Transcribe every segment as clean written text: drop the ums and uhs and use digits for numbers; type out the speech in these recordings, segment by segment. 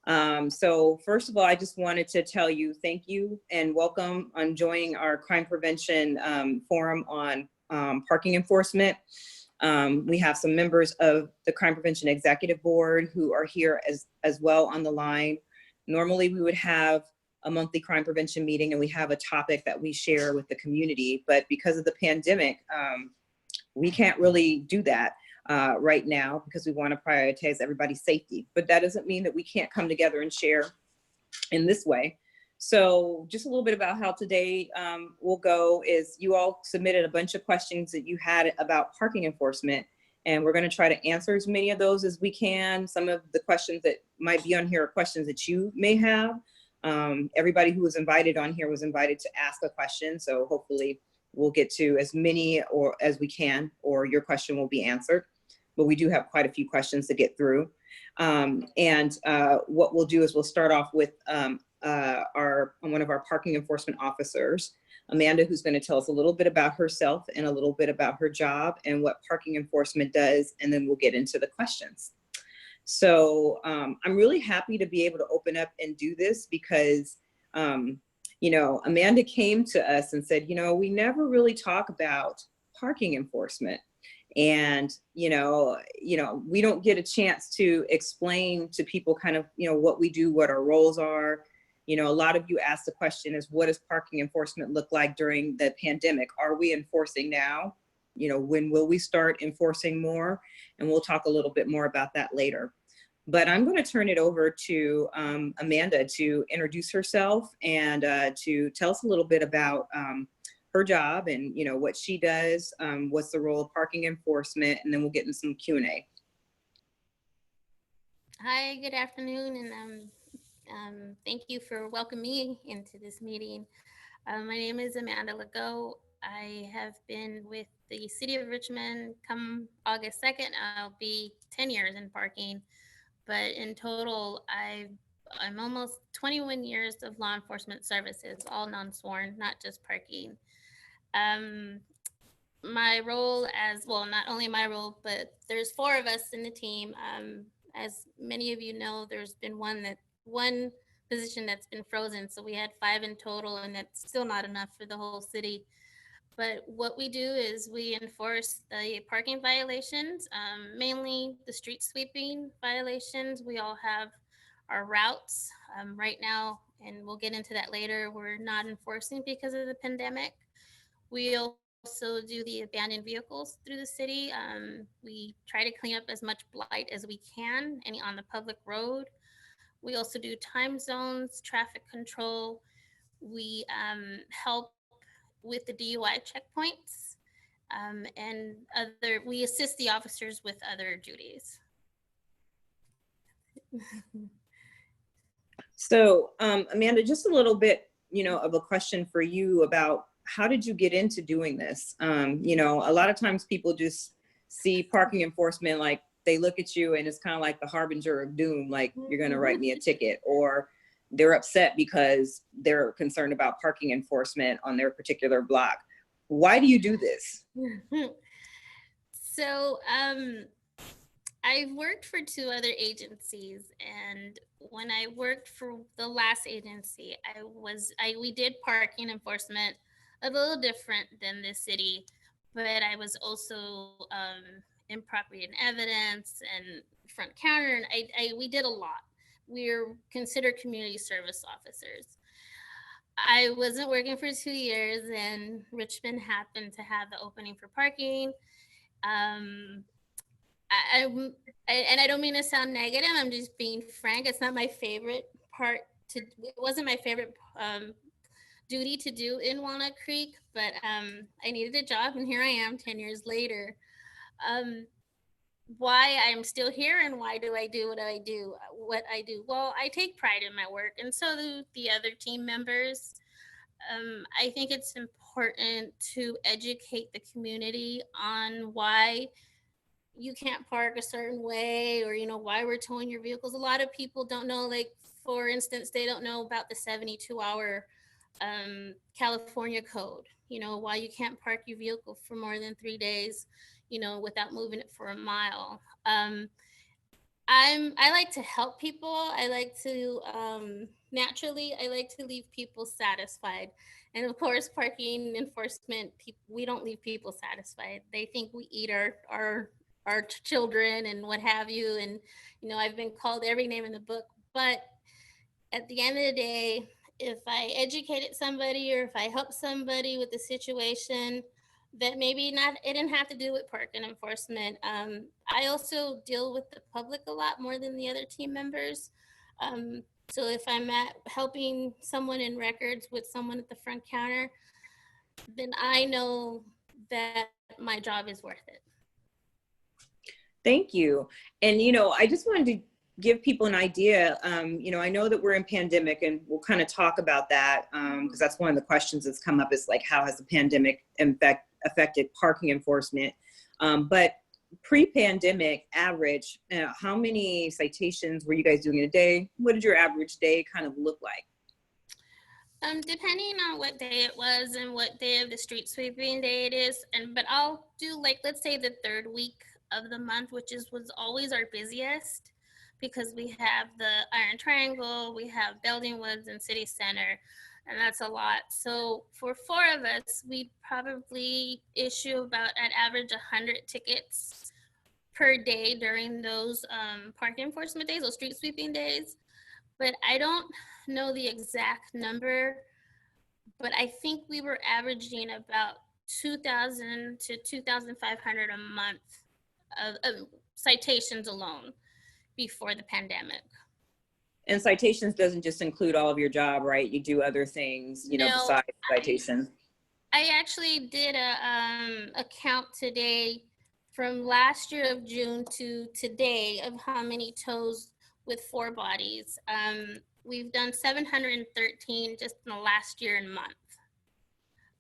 So first of all, I just wanted to tell you thank you and welcome on joining our crime prevention forum on parking enforcement. We have some members of the Crime Prevention Executive Board who are here as well on the line. Normally we would have a monthly crime prevention meeting and we have a topic that we share with the community, but because of the pandemic, we can't really do that right now because we want to prioritize everybody's safety. But that doesn't mean that we can't come together and share in this way. So just a little bit about how today will go is you all submitted a bunch of questions that you had about parking enforcement, and we're going to try to answer as many of those as we can. Some of the questions that might be on here are questions that you may have. Everybody who was invited on here was invited to ask a question, so hopefully we'll get to as many or as we can, or your question will be answered. But we do have quite a few questions to get through. What we'll do is we'll start off with one of our parking enforcement officers, Amanda, who's going to tell us a little bit about herself and a little bit about her job and what parking enforcement does, and then we'll get into the questions. So I'm really happy to be able to open up and do this because you know, Amanda came to us and said, you know, we never really talk about parking enforcement. And, you know, we don't get a chance to explain to people kind of, you know, what we do, what our roles are. You know, a lot of you asked the question is, what does parking enforcement look like during the pandemic? Are we enforcing now? You know, when will we start enforcing more? And we'll talk a little bit more about that later. But I'm going to turn it over to Amanda to introduce herself and to tell us a little bit about her job and, you know, what she does, what's the role of parking enforcement, and then we'll get into some Q&A. Hi, good afternoon, and thank you for welcoming me into this meeting. My name is Amanda Legault. I have been with the City of Richmond. Come August 2nd, I'll be 10 years in parking. But in total, I'm almost 21 years of law enforcement services, all non-sworn, not just parking. My role as, well, not only my role, but there's 4 of us in the team. As many of you know, there's been one position that's been frozen. So we had 5 in total, and that's still not enough for the whole city. But what we do is we enforce the parking violations, mainly the street sweeping violations. We all have our routes right now, and we'll get into that later. We're not enforcing because of the pandemic. We also do the abandoned vehicles through the city. We try to clean up as much blight as we can on the public road. We also do time zones, traffic control. We help with the DUI checkpoints, and we assist the officers with other duties. So Amanda, just a little bit, you know, of a question for you about how did you get into doing this? You know, a lot of times people just see parking enforcement, like they look at you and it's kind of like the harbinger of doom, like you're going to write me a ticket, or they're upset because they're concerned about parking enforcement on their particular block. Why do you do this? So I've worked for 2 other agencies, and when I worked for the last agency, we did parking enforcement a little different than the city, but I was also in property and evidence and front counter, and we did a lot. We're considered community service officers. I wasn't working for 2 years, and Richmond happened to have the opening for parking. And I don't mean to sound negative. I'm just being frank. It's not my favorite it wasn't my favorite duty to do in Walnut Creek, but I needed a job, and here I am 10 years later. Why I'm still here and why do I do what I do? Well, I take pride in my work, and so do the other team members. I think it's important to educate the community on why you can't park a certain way, or, you know, why we're towing your vehicles. A lot of people don't know, like, for instance, they don't know about the 72-hour California code, you know, why you can't park your vehicle for more than 3 days, you know, without moving it for a mile. I like to help people. I like to naturally I like to leave people satisfied. And of course, parking enforcement, we don't leave people satisfied. They think we eat our children and what have you. And I've been called every name in the book. But at the end of the day, if I educated somebody or if I helped somebody with the situation, that maybe not, it didn't have to do with parking enforcement. I also deal with the public a lot more than the other team members. So if I'm at helping someone in records with someone at the front counter, then I know that my job is worth it. Thank you. And, I just wanted to give people an idea. I know that we're in pandemic, and we'll kind of talk about that because that's one of the questions that's come up is like, how has the pandemic affected parking enforcement? But pre-pandemic average, how many citations were you guys doing in a day? What did your average day kind of look like? Depending on what day it was and what day of the street sweeping day it is, but I'll do, like, let's say the third week of the month, which was always our busiest because we have the Iron Triangle, we have Building Woods and City Center, and that's a lot. So for 4 of us, we probably issue about an average 100 tickets per day during those parking enforcement days, those street sweeping days. But I don't know the exact number, but I think we were averaging about 2,000 to 2,500 a month of citations alone before the pandemic. And citations doesn't just include all of your job, right? You do other things, No, besides citations. I actually did a count today from last year of June to today of how many tows with 4 bodies. We've done 713 just in the last year and month.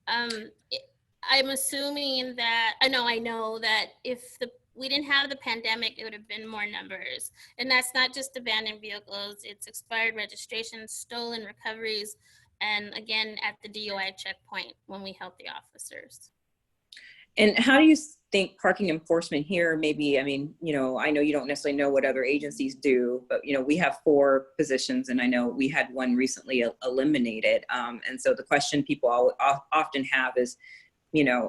I'm assuming that I know that if we didn't have the pandemic, it would have been more numbers. And that's not just abandoned vehicles, it's expired registrations, stolen recoveries, and again at the DOI checkpoint when we help the officers. And how do you think parking enforcement here, maybe, I know you don't necessarily know what other agencies do, but, we have 4 positions, and I know we had one recently eliminated. And so the question people often have is,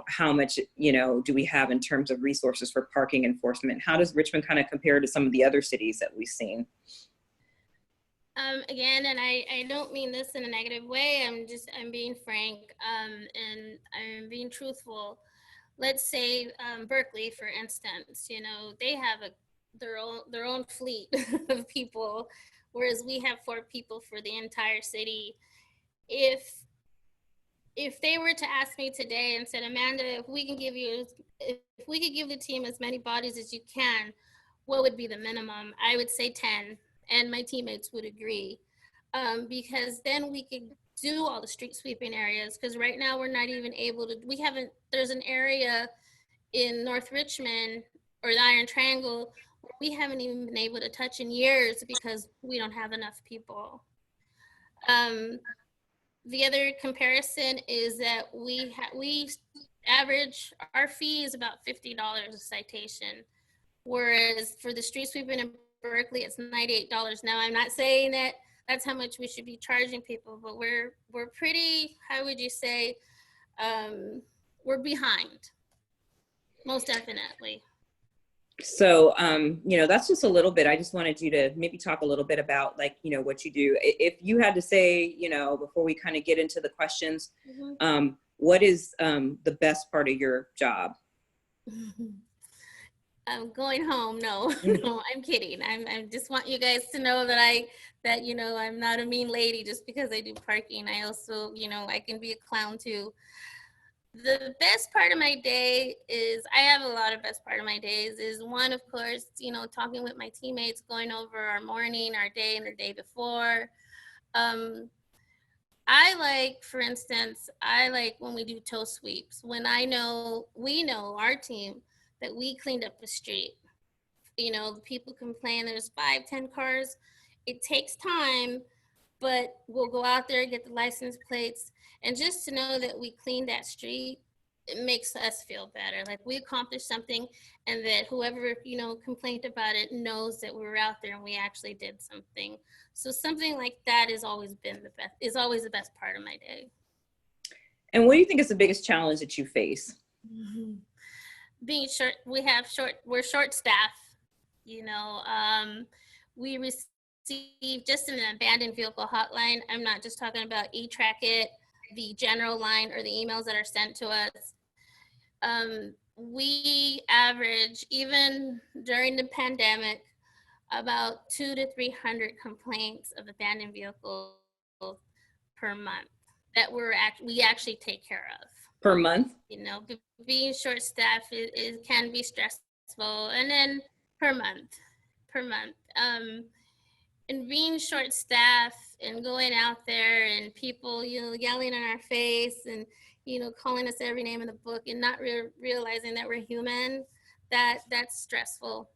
how much, do we have in terms of resources for parking enforcement? How does Richmond kind of compare to some of the other cities that we've seen? Again, and I don't mean this in a negative way, I'm being frank, and I'm being truthful. Let's say Berkeley, for instance, they have their own fleet of people, whereas we have 4 people for the entire city. If they were to ask me today and said, Amanda, if we could give the team as many bodies as you can, what would be the minimum? I would say 10, and my teammates would agree, because then we could do all the street sweeping areas, because right now we're not even able to, there's an area in North Richmond or the Iron Triangle where we haven't even been able to touch in years because we don't have enough people. The other comparison is that we average, our fee is about $50 a citation, whereas for the street sweeping in Berkeley, it's $98. Now, I'm not saying that that's how much we should be charging people, but we're pretty, how would you say, we're behind, most definitely. So, that's just a little bit. I just wanted you to maybe talk a little bit about, like, what you do. If you had to say, before we kind of get into the questions, what is the best part of your job? Going home. No, no, I'm kidding. I just want you guys to know that I'm not a mean lady just because I do parking. I also, I can be a clown too. The best part of my day is, I have a lot of best part of my days, is one, of course, talking with my teammates, going over our morning, our day, and the day before. For instance, I like when we do tow sweeps, when we know, our team, that we cleaned up the street. The people complain there's 5-10 cars. It takes time, but we'll go out there, get the license plates, and just to know that we cleaned that street it makes us feel better. Like we accomplished something, and that whoever, complained about it knows that we were out there and we actually did something. So something like that has always been is always the best part of my day. And what do you think is the biggest challenge that you face? Mm-hmm. Being short, we're short staff, we receive just an abandoned vehicle hotline. I'm not just talking about E-Track It, the general line, or the emails that are sent to us. We average, even during the pandemic, about 200 to 300 complaints of abandoned vehicles per month that we actually take care of. Per month? Being short staffed, it can be stressful. And then per month. And being short staffed and going out there and people, yelling in our face and, calling us every name in the book and not realizing that we're human, that's stressful.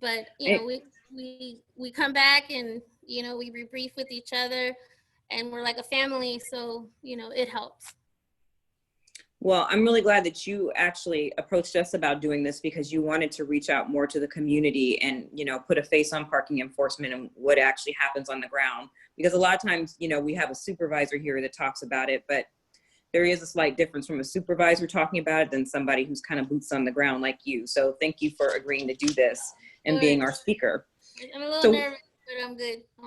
But, we come back and, we rebrief with each other, and we're like a family. So, it helps. Well, I'm really glad that you actually approached us about doing this, because you wanted to reach out more to the community and, put a face on parking enforcement and what actually happens on the ground. Because a lot of times, we have a supervisor here that talks about it, but there is a slight difference from a supervisor talking about it than somebody who's kind of boots on the ground like you. So thank you for agreeing to do this and being our speaker. I'm a little nervous, but I'm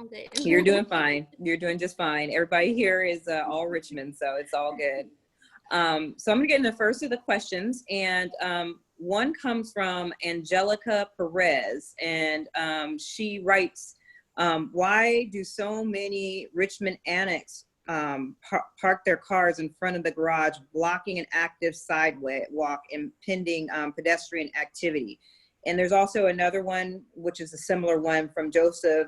good. You're doing fine. You're doing just fine. Everybody here is all Richmond, so it's all good. So I'm going to get into the first of the questions, and one comes from Angelica Perez, and she writes, why do so many Richmond Annex park their cars in front of the garage, blocking an active sidewalk, impeding pedestrian activity? And there's also another one, which is a similar one from Joseph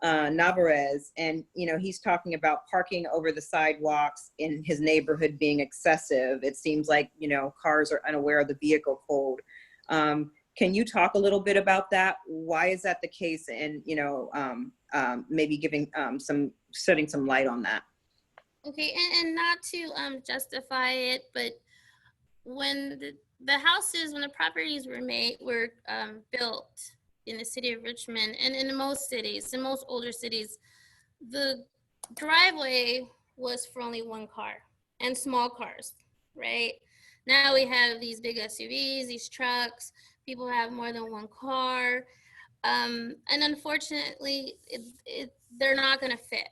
Navarez, and he's talking about parking over the sidewalks in his neighborhood being excessive. It seems like cars are unaware of the vehicle code. Can you talk a little bit about that? Why is that the case? And maybe shedding some light on that. Okay, and not to justify it, but when the properties were built in the city of Richmond, and in most older cities, the driveway was for only one car and small cars, right? Now we have these big SUVs, these trucks, people have more than one car. And unfortunately, they're not gonna fit.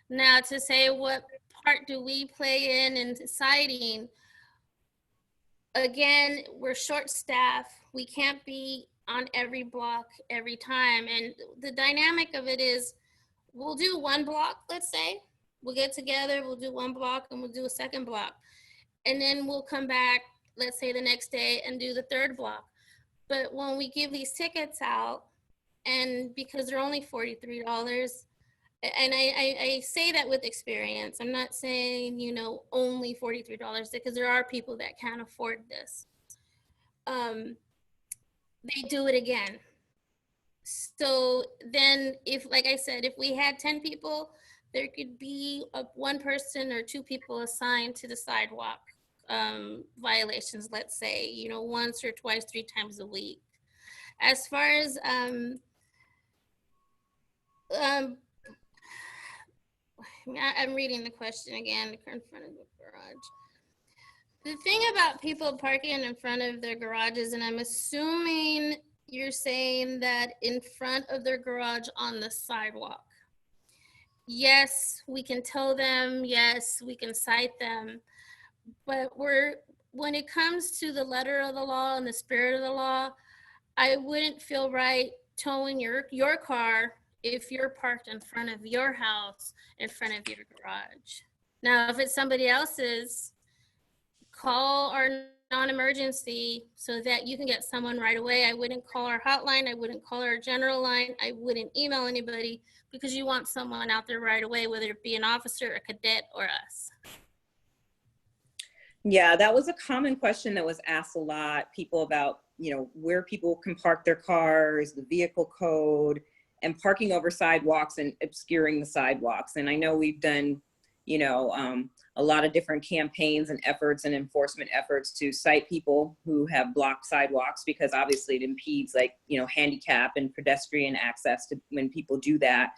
Now, to say what part do we play in deciding, again, we're short staffed. We can't be on every block every time. And the dynamic of it is, we'll do one block, let's say. We'll get together, we'll do one block, and we'll do a second block. And then we'll come back, let's say the next day, and do the third block. But when we give these tickets out, and because they're only $43, and I say that with experience, I'm not saying, only $43, because there are people that can't afford this. They do it again. So then, like I said, if we had 10 people, there could be one person or two people assigned to the sidewalk violations, let's say, once or twice, 3 times a week. As far as I'm reading the question again, in front of the garage. The thing about people parking in front of their garages, and I'm assuming you're saying that in front of their garage on the sidewalk. Yes, we can tow them. Yes, we can cite them. But when it comes to the letter of the law and the spirit of the law, I wouldn't feel right towing your car if you're parked in front of your house, in front of your garage. Now, if it's somebody else's, call our non-emergency so that you can get someone right away. I wouldn't call our hotline. I wouldn't call our general line. I wouldn't email anybody, because you want someone out there right away, whether it be an officer, a cadet, or us. Yeah, that was a common question that was asked a lot. People about, where people can park their cars, the vehicle code, and parking over sidewalks and obscuring the sidewalks. And I know we've done, you know, a lot of different campaigns and efforts and enforcement efforts to cite people who have blocked sidewalks, because obviously it impedes, like, you know, handicap and pedestrian access to when people do that.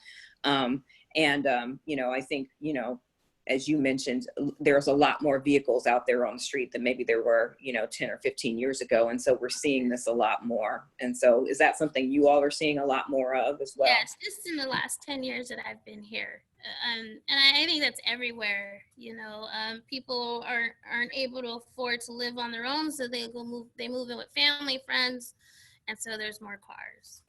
You know, I think, you know, as you mentioned, there's a lot more vehicles out there on the street than maybe there were, you know, 10 or 15 years ago. And so we're seeing this a lot more. And so is that something you all are seeing a lot more of as well? Yes, just in the last 10 years that I've been here. And I think that's everywhere, you know. People aren't able to afford to live on their own, so they move in with family, friends, and so there's more cars.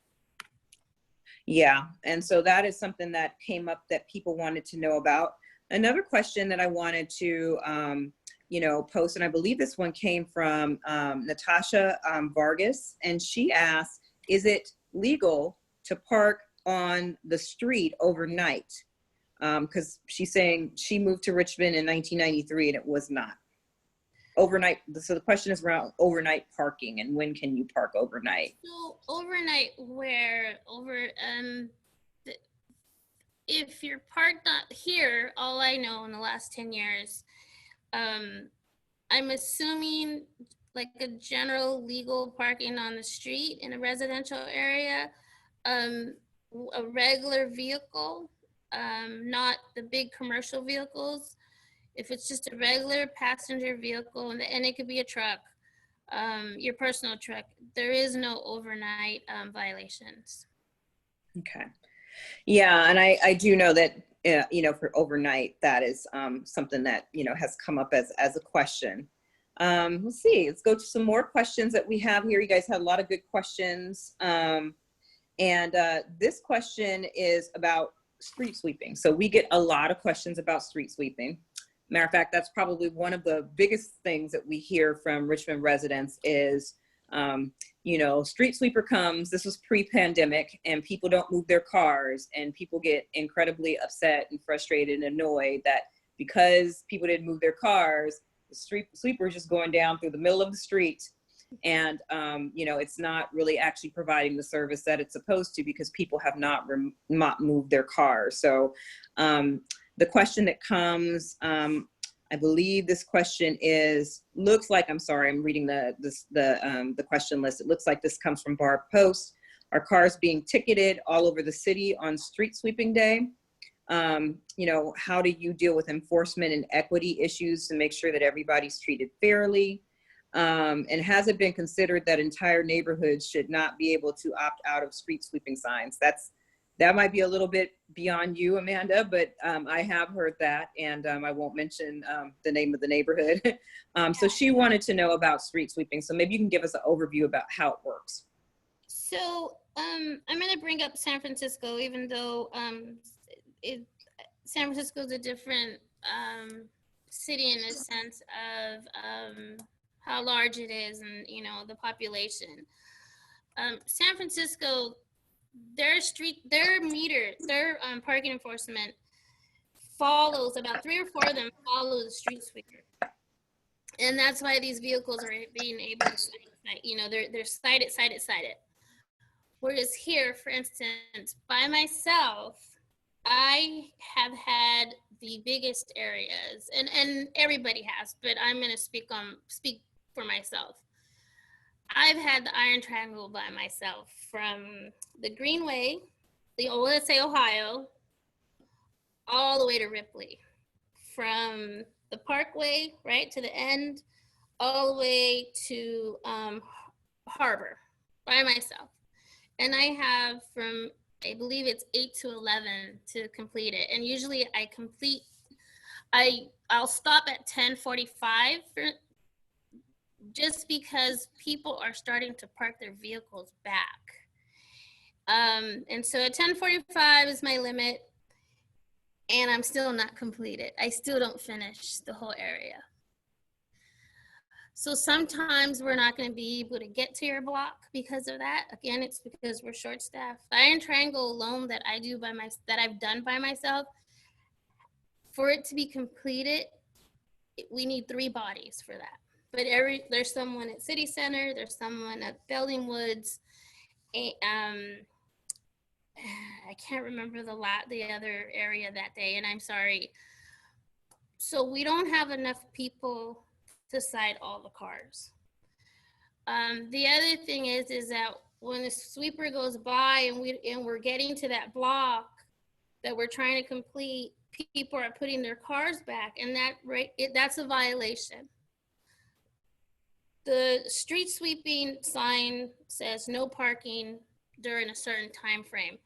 Yeah, and so that is something that came up that people wanted to know about. Another question that I wanted to, you know, post, and I believe this one came from Natasha Vargas, and she asked, is it legal to park on the street overnight? Because she's saying she moved to Richmond in 1993 and it was not. Overnight, so the question is around overnight parking and when can you park overnight? So overnight, if you're parked out here, all I know in the last 10 years, I'm assuming like a general legal parking on the street in a residential area, a regular vehicle, not the big commercial vehicles. If it's just a regular passenger vehicle, and it could be a truck, your personal truck, there is no overnight violations. Okay. Yeah, and I do know that, you know, for overnight, that is something that, you know, has come up as a question. Let's see, let's go to some more questions that we have here. You guys had a lot of good questions. This question is about street sweeping. So we get a lot of questions about street sweeping. Matter of fact, that's probably one of the biggest things that we hear from Richmond residents is, you know, street sweeper comes, this was pre-pandemic, and people don't move their cars, and people get incredibly upset and frustrated and annoyed that because people didn't move their cars, the street sweeper is just going down through the middle of the street. And, you know, it's not really actually providing the service that it's supposed to because people have not moved their cars. So the question that comes, I believe this question looks like, I'm sorry, I'm reading the question list. It looks like this comes from Barb Post. Are cars being ticketed all over the city on street sweeping day? You know, how do you deal with enforcement and equity issues to make sure that everybody's treated fairly? And has it been considered that entire neighborhoods should not be able to opt out of street sweeping signs? That might be a little bit beyond you, Amanda, but I have heard that, and I won't mention the name of the neighborhood. So she wanted to know about street sweeping. So maybe you can give us an overview about how it works. So I'm going to bring up San Francisco, even though San Francisco is a different city in the sense of how large it is and, you know, the population. San Francisco, their parking enforcement follows, about 3 or 4 of them follow the street sweeper. And that's why these vehicles are being able to cite, you know, they're cited. Whereas here, for instance, by myself, I have had the biggest areas, and everybody has, but I'm going to speak for myself. I've had the Iron Triangle by myself from the Greenway, let's say Ohio, all the way to Ripley. From the Parkway, right, to the end, all the way to Harbor by myself. And I have from, I believe it's 8 to 11 to complete it. And usually I'll stop at 10:45 just because people are starting to park their vehicles back. And so at 10:45 is my limit, and I'm still not completed. I still don't finish the whole area. So sometimes we're not going to be able to get to your block because of that. Again, it's because we're short-staffed. The Iron Triangle alone that I've done by myself, for it to be completed, we need 3 bodies for that. But there's someone at City Center, there's someone at Belding Woods, I can't remember the other area that day, and I'm sorry. So we don't have enough people to cite all the cars. The other thing is that when the sweeper goes by and we're getting to that block that we're trying to complete, people are putting their cars back, and that's a violation. The street sweeping sign says no parking during a certain time frame.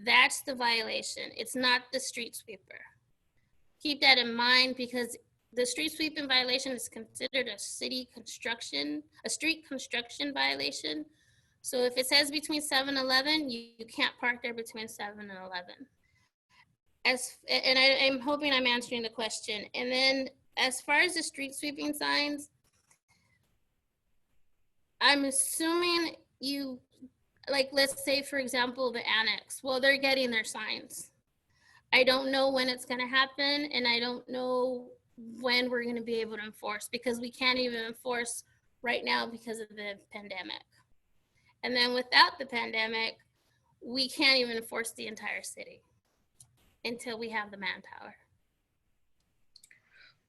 That's the violation. It's not the street sweeper. Keep that in mind, because the street sweeping violation is considered a street construction violation. So if it says between 7 and 11, you can't park there between 7 and 11. I'm hoping I'm answering the question. And then as far as the street sweeping signs, I'm assuming you, like, let's say, for example, the annex. Well, they're getting their signs. I don't know when it's going to happen, and I don't know when we're going to be able to enforce, because we can't even enforce right now because of the pandemic. And then without the pandemic, we can't even enforce the entire city until we have the manpower.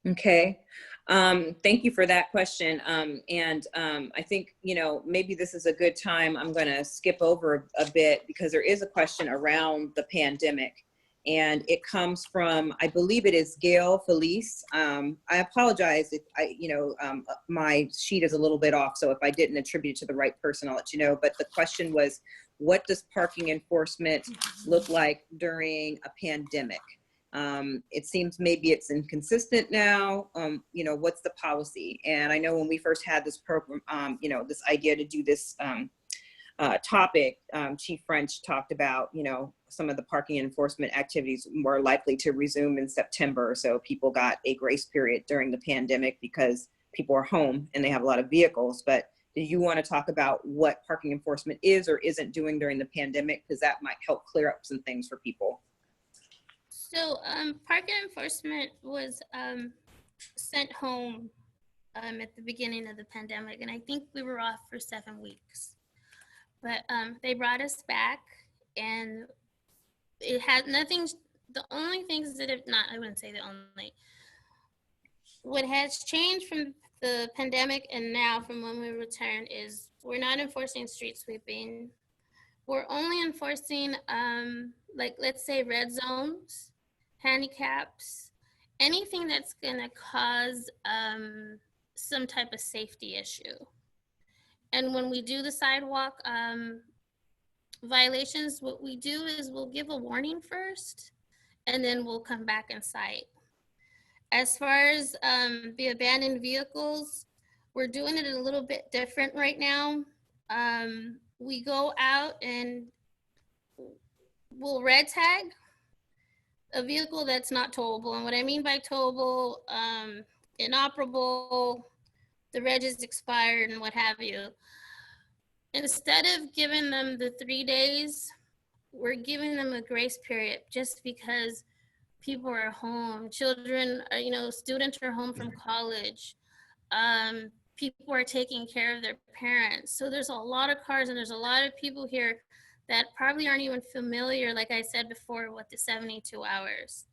Okay. Thank you for that question. I think, maybe this is a good time. I'm going to skip over a bit because there is a question around the pandemic, and it comes from, I believe it is Gail Felice. I apologize if my sheet is a little bit off, so if I didn't attribute it to the right person, I'll let you know. But the question was, what does parking enforcement look like during a pandemic? It seems maybe it's inconsistent now. What's the policy? And I know when we first had this program, this idea to do this topic, Chief French talked about, some of the parking enforcement activities were likely to resume in September. So people got a grace period during the pandemic because people are home and they have a lot of vehicles. But do you want to talk about what parking enforcement is or isn't doing during the pandemic? Because that might help clear up some things for people. So parking enforcement was sent home at the beginning of the pandemic, and I think we were off for 7 weeks. But they brought us back, and it had nothing. The only things that I wouldn't say the only. What has changed from the pandemic and now from when we returned is we're not enforcing street sweeping. We're only enforcing, like, let's say, red zones, handicaps, anything that's gonna cause some type of safety issue. And when we do the sidewalk violations, what we do is we'll give a warning first, and then we'll come back and cite. As far as the abandoned vehicles, we're doing it a little bit different right now. We go out and we'll red tag a vehicle that's not towable. And what I mean by towable, inoperable, the reg is expired and what have you. Instead of giving them the 3 days, we're giving them a grace period just because people are home. Children, students are home from college. People are taking care of their parents. So there's a lot of cars and there's a lot of people here that probably aren't even familiar, like I said before, with the 72 hours.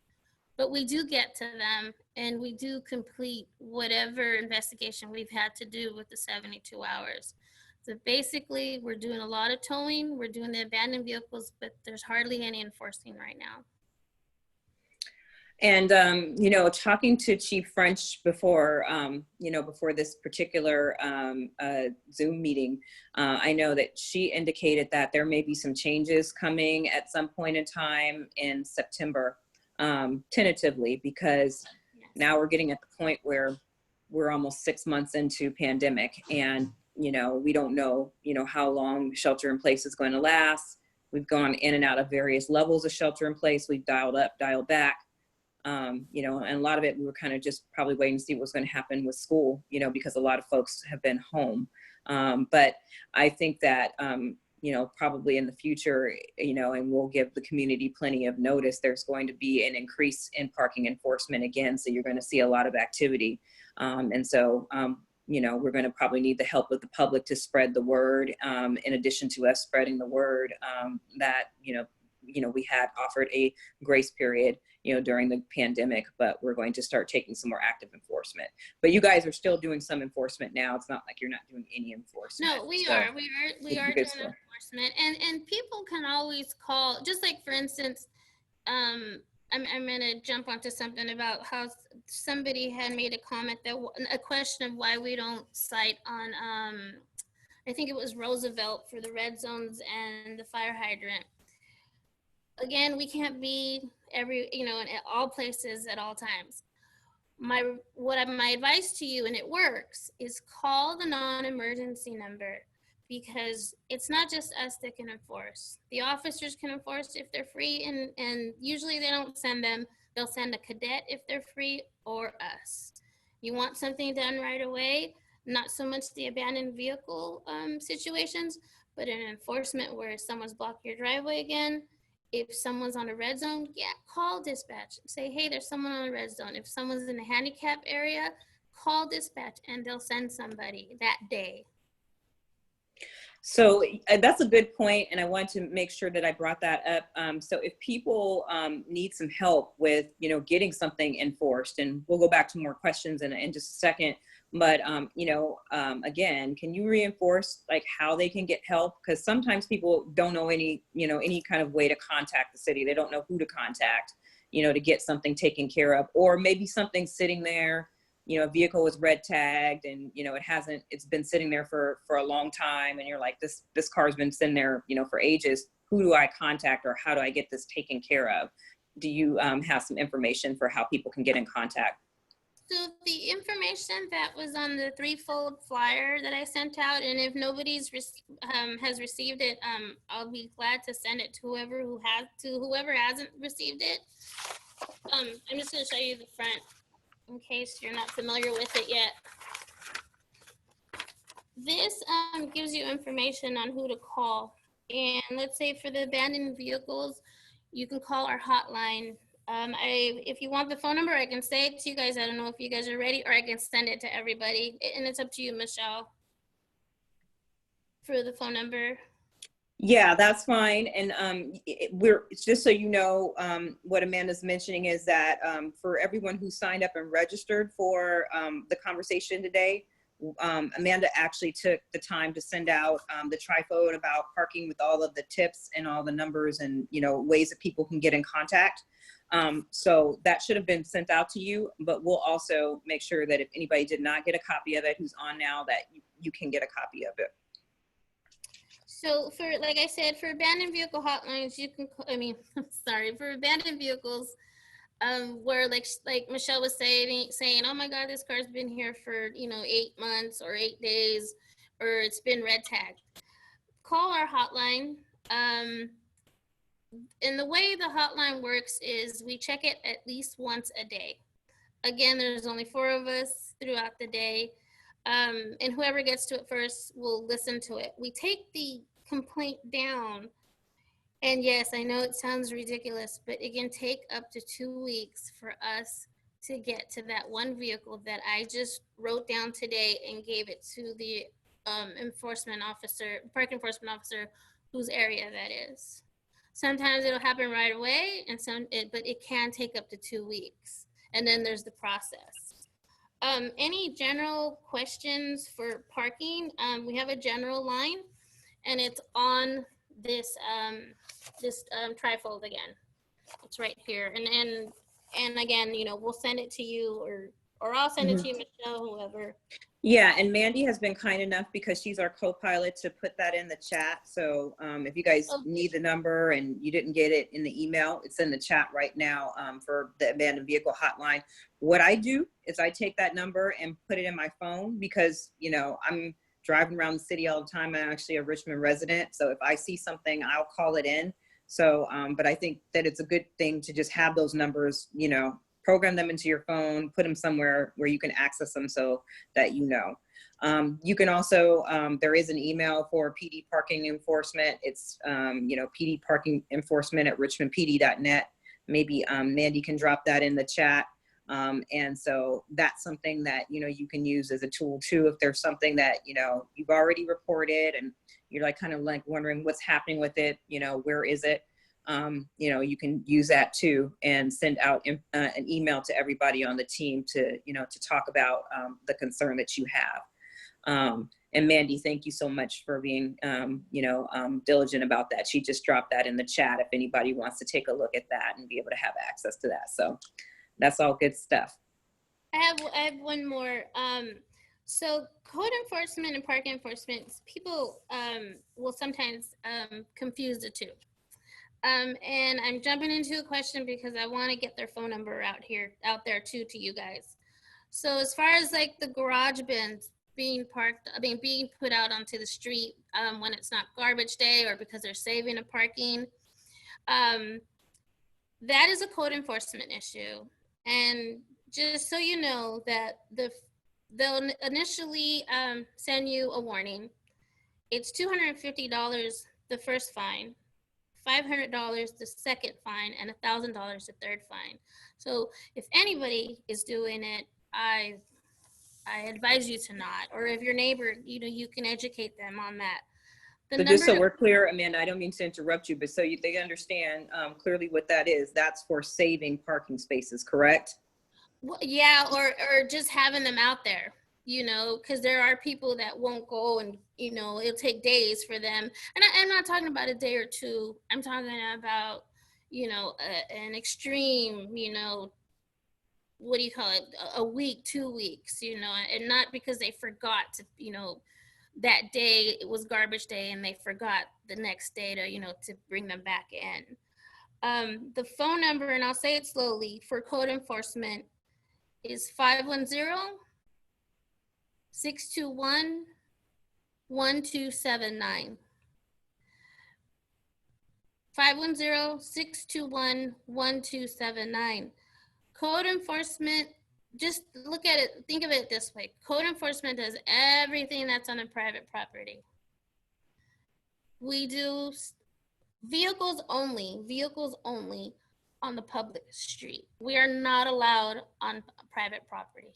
But we do get to them and we do complete whatever investigation we've had to do with the 72 hours. So basically, we're doing a lot of towing, we're doing the abandoned vehicles, but there's hardly any enforcing right now. And, talking to Chief French before, before this particular Zoom meeting, I know that she indicated that there may be some changes coming at some point in time in September, tentatively, because now we're getting at the point where we're almost 6 months into pandemic, and, we don't know, how long shelter in place is going to last. We've gone in and out of various levels of shelter in place. We've dialed up, dialed back. And a lot of it, we were kind of just probably waiting to see what was going to happen with school, because a lot of folks have been home. But I think that, probably in the future, and we'll give the community plenty of notice, there's going to be an increase in parking enforcement again. So you're going to see a lot of activity. We're going to probably need the help of the public to spread the word, in addition to us spreading the word, that, we had offered a grace period, during the pandemic, but we're going to start taking some more active enforcement. But you guys are still doing some enforcement now. It's not like you're not doing any enforcement. No, we So are doing enforcement, and people can always call. Just like, for instance, I'm gonna jump onto something about how somebody had made a comment, that a question of why we don't cite on I think it was Roosevelt for the red zones and the fire hydrant. Again, we can't be in all places at all times. My advice to you, and it works, is call the non-emergency number, because it's not just us that can enforce. The officers can enforce if they're free, and usually they don't send them. They'll send a cadet if they're free, or us. You want something done right away, not so much the abandoned vehicle situations, but an enforcement where someone's blocked your driveway again. If someone's on a red zone, call dispatch. Say, hey, there's someone on a red zone. If someone's in a handicap area, call dispatch and they'll send somebody that day. So that's a good point, and I wanted to make sure that I brought that up. So if people need some help with, getting something enforced, and we'll go back to more questions in just a second, but again, can you reinforce like how they can get help? Because sometimes people don't know any kind of way to contact the city. They don't know who to contact, to get something taken care of, or maybe something's sitting there. A vehicle was red tagged and, it's been sitting there for a long time. And you're like, this car's been sitting there, for ages. Who do I contact, or how do I get this taken care of? Do you have some information for how people can get in contact? So the information that was on the 3-fold flyer that I sent out, and if nobody's has received it, I'll be glad to send it to whoever hasn't received it. I'm just going to show you the front, in case you're not familiar with it yet. This gives you information on who to call. And let's say for the abandoned vehicles, you can call our hotline. If you want the phone number, I can say it to you guys. I don't know if you guys are ready, or I can send it to everybody. And it's up to you, Michelle, for the phone number. Yeah, that's fine. And it's just so you know, what Amanda's mentioning is that for everyone who signed up and registered for the conversation today, Amanda actually took the time to send out the trifold about parking with all of the tips and all the numbers and ways that people can get in contact. So that should have been sent out to you, but we'll also make sure that if anybody did not get a copy of it who's on now, that you can get a copy of it. So like I said, for abandoned vehicle hotlines, you can, for abandoned vehicles, where like Michelle was saying, oh my God, this car's been here for, 8 months or 8 days, or it's been red tagged. Call our hotline. And the way the hotline works is we check it at least once a day. Again, there's only 4 of us throughout the day. And whoever gets to it first will listen to it. We take the complaint down. And yes, I know it sounds ridiculous, but it can take up to 2 weeks for us to get to that one vehicle that I just wrote down today and gave it to the park enforcement officer, whose area that is. Sometimes it'll happen right away, but it can take up to 2 weeks. And then there's the process. Any general questions for parking? We have a general line, and it's on this trifold again. It's right here, and again, we'll send it to you, or I'll send it to you, Michelle, whoever. Yeah, and Mandy has been kind enough, because she's our co-pilot, to put that in the chat. So if you guys need the number and you didn't get it in the email, it's in the chat right now for the abandoned vehicle hotline. What I do is I take that number and put it in my phone, because I'm driving around the city all the time. I'm actually a Richmond resident, so if I see something, I'll call it in. So, but I think that it's a good thing to just have those numbers, program them into your phone, put them somewhere where you can access them, so that you can also, there is an email for PD parking enforcement. It's, PD parking enforcement at richmondpd.net. Maybe Mandy can drop that in the chat. And so that's something that, you can use as a tool too, if there's something that, you've already reported and you're kind of wondering what's happening with it, where is it? you know, you can use that too and send out an email to everybody on the team to, you know, to talk about the concern that you have. And Mandy, thank you so much for being, you know, diligent about that. She just dropped that in the chat if anybody wants to take a look at that and be able to have access to that. So that's all good stuff. I have one more. So code enforcement and parking enforcement, people will sometimes confuse the two. And I'm jumping into a question because I want to get their phone number out there too to you guys. So as far as like the garage bins being being put out onto the street when it's not garbage day or because they're saving a parking, that is a code enforcement issue. And just so you know that they'll initially send you a warning. It's $250 the first fine, $500 the second fine, and $1,000 the third fine. So if anybody is doing it, I advise you to not. Or if your neighbor, you know, you can educate them on that. So just so we're clear, Amanda, I don't mean to interrupt you, but so they understand clearly what that is. That's for saving parking spaces, correct? Well, yeah, or just having them out there, you know, because there are people that won't go and, you know, it'll take days for them. And I'm not talking about a day or two. I'm talking about, you know, an extreme, you know, what do you call it? A week, 2 weeks, you know, and not because they forgot to, you know, that day it was garbage day and they forgot the next day to, you know, to bring them back in. The phone number, and I'll say it slowly, for code enforcement is 510-621-1279. 510-621-1279. Code enforcement, just look at it, think of it this way. Code enforcement does everything that's on a private property. We do vehicles only on the public street. We are not allowed on private property.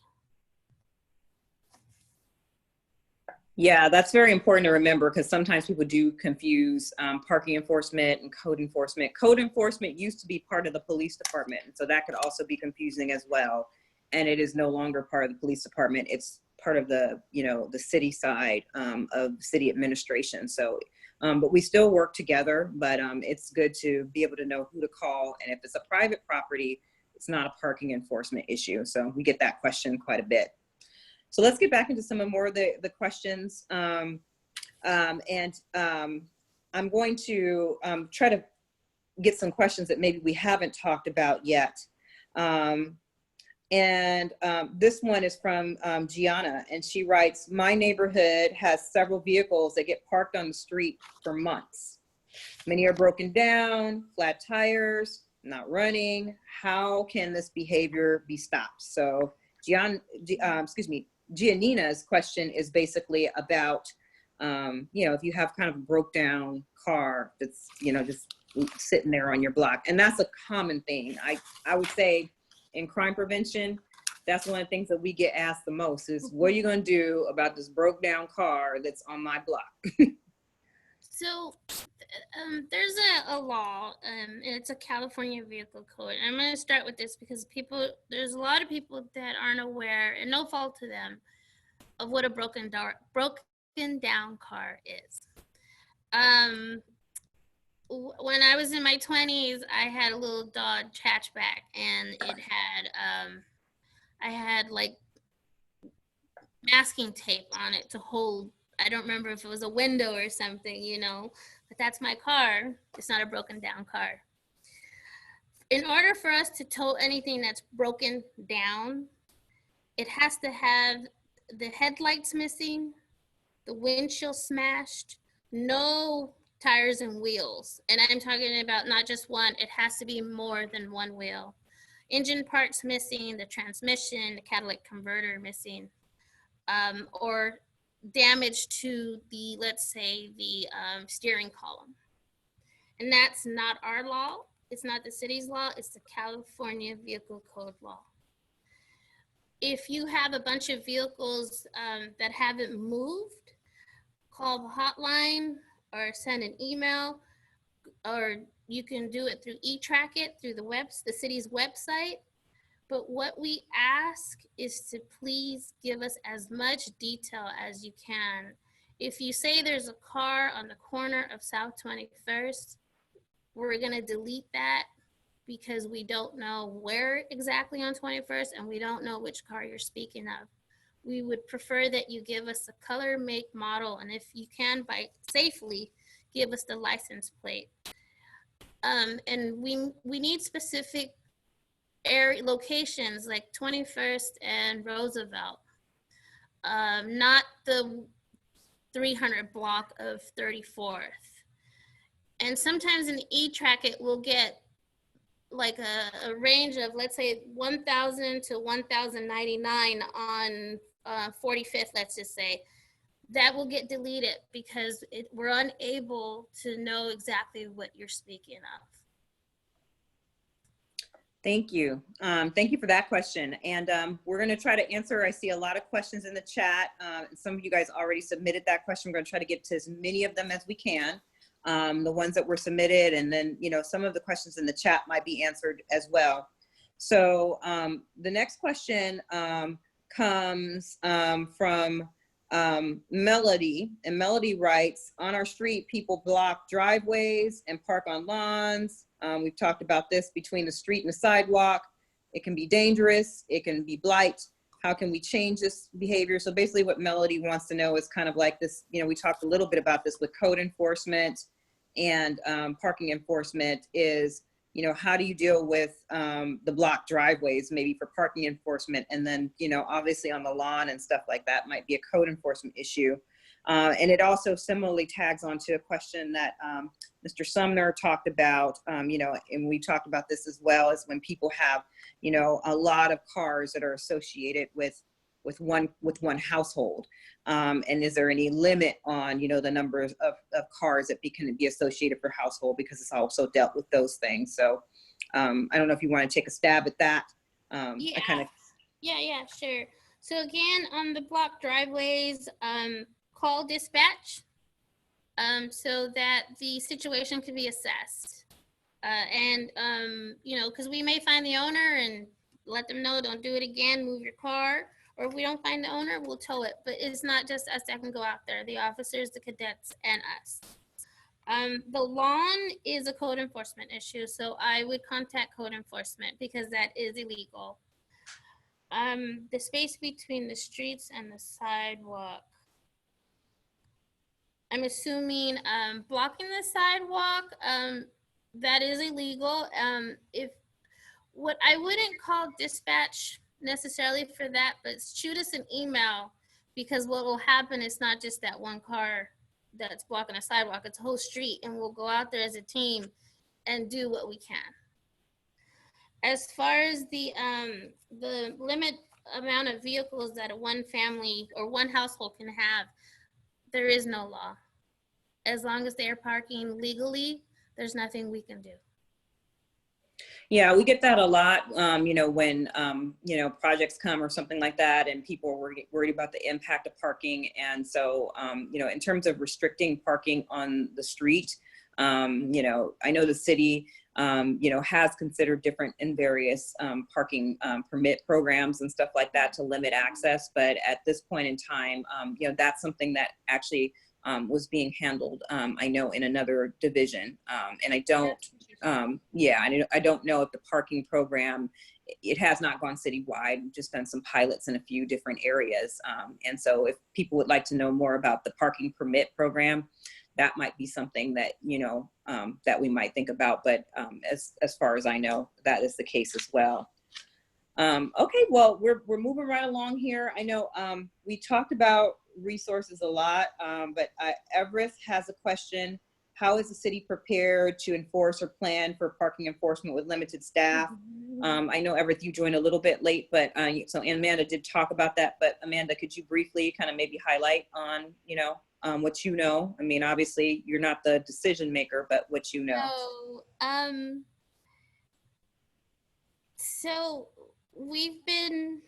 Yeah, that's very important to remember because sometimes people do confuse parking enforcement and code enforcement. Code enforcement used to be part of the police department, so that could also be confusing as well. And it is no longer part of the police department. It's part of the, you know, the city side of city administration. So, but we still work together, but it's good to be able to know who to call. And if it's a private property, it's not a parking enforcement issue. So we get that question quite a bit. So let's get back into some more of the questions. I'm going to try to get some questions that maybe we haven't talked about yet. This one is from Gianna, and she writes, my neighborhood has several vehicles that get parked on the street for months. Many are broken down, flat tires, not running. How can this behavior be stopped? So Giannina's question is basically about, you know, if you have kind of a broke down car that's, you know, just sitting there on your block. And that's a common thing. I would say in crime prevention, that's one of the things that we get asked the most is, what are you going to do about this broke down car that's on my block? So there's a law, and it's a California vehicle code. And I'm going to start with this because there's a lot of people that aren't aware, and no fault to them, of what a broken down car is. When I was in my 20s, I had a little Dodge hatchback, and it had, I had like masking tape on it to hold, I don't remember if it was a window or something, you know, but that's my car. It's not a broken down car. In order for us to tow anything that's broken down, it has to have the headlights missing, the windshield smashed, no tires and wheels. And I'm talking about not just one, it has to be more than one wheel. Engine parts missing, the transmission, the catalytic converter missing, or damage to the, let's say, the steering column. And that's not our law. It's not the city's law. It's the California Vehicle Code law. If you have a bunch of vehicles that haven't moved, call the hotline or send an email or You can do it through e-track it through the city's website. But what we ask is to please give us as much detail as you can. If you say there's a car on the corner of South 21st, we're gonna delete that because we don't know where exactly on 21st and we don't know which car you're speaking of. We would prefer that you give us a color, make, model, and if you can, safely, give us the license plate. And we need specific area locations like 21st and Roosevelt, not the 300 block of 34th. And sometimes in e-track it will get like a range of, let's say, 1,000 to 1,099 on 45th, let's just say. That will get deleted because we're unable to know exactly what you're speaking of. Thank you. Thank you for that question. And we're going to try to answer. I see a lot of questions in the chat. Some of you guys already submitted that question. We're going to try to get to as many of them as we can. The ones that were submitted, and then, you know, some of the questions in the chat might be answered as well. So the next question comes from Melody, and Melody writes, on our street, people block driveways and park on lawns. We've talked about this between the street and the sidewalk. It can be dangerous. It can be blight. How can we change this behavior? So basically what Melody wants to know is kind of like this, you know, we talked a little bit about this with code enforcement and parking enforcement is, you know, how do you deal with the blocked driveways, maybe for parking enforcement, and then, you know, obviously on the lawn and stuff like that might be a code enforcement issue. And it also similarly tags onto a question that Mr. Sumner talked about, you know, and we talked about this as well, is when people have, you know, a lot of cars that are associated with one household. And is there any limit on, you know, the numbers of cars that can be associated per household, because it's also dealt with those things. So I don't know if you want to take a stab at that. Yeah. Yeah, sure. So again, on the block driveways, call dispatch so that the situation can be assessed. You know, because we may find the owner and let them know, don't do it again, move your car. Or if we don't find the owner, we'll tow it. But it's not just us that can go out there, the officers, the cadets, and us. The lawn is a code enforcement issue, so I would contact code enforcement because that is illegal. The space between the streets and the sidewalk. I'm assuming blocking the sidewalk, that is illegal. What I wouldn't call dispatch necessarily for that, but shoot us an email, because what will happen is not just that one car that's blocking a sidewalk, it's a whole street, and we'll go out there as a team and do what we can. As far as the limit amount of vehicles that one family or one household can have, there is no law. As long as they are parking legally, there's nothing we can do. Yeah, we get that a lot, you know, when, you know, projects come or something like that, and people are worried about the impact of parking. And so, you know, in terms of restricting parking on the street, you know, I know the city, you know, has considered different and various parking permit programs and stuff like that to limit access. But at this point in time, you know, that's something that actually was being handled, I know, in another division. And I don't, yeah, I don't know if the parking program, it has not gone citywide. We've just done some pilots in a few different areas. And so if people would like to know more about the parking permit program, that might be something that, you know, that we might think about. But as far as I know, that is the case as well. Okay, well, we're moving right along here. I know we talked about resources a lot, but Everest has a question. How is the city prepared to enforce or plan for parking enforcement with limited staff? I know, Everett, you joined a little bit late, but so Amanda did talk about that. But Amanda, could you briefly kind of maybe highlight on, you know, what you know? I mean, obviously you're not the decision maker, but what you know. So we've been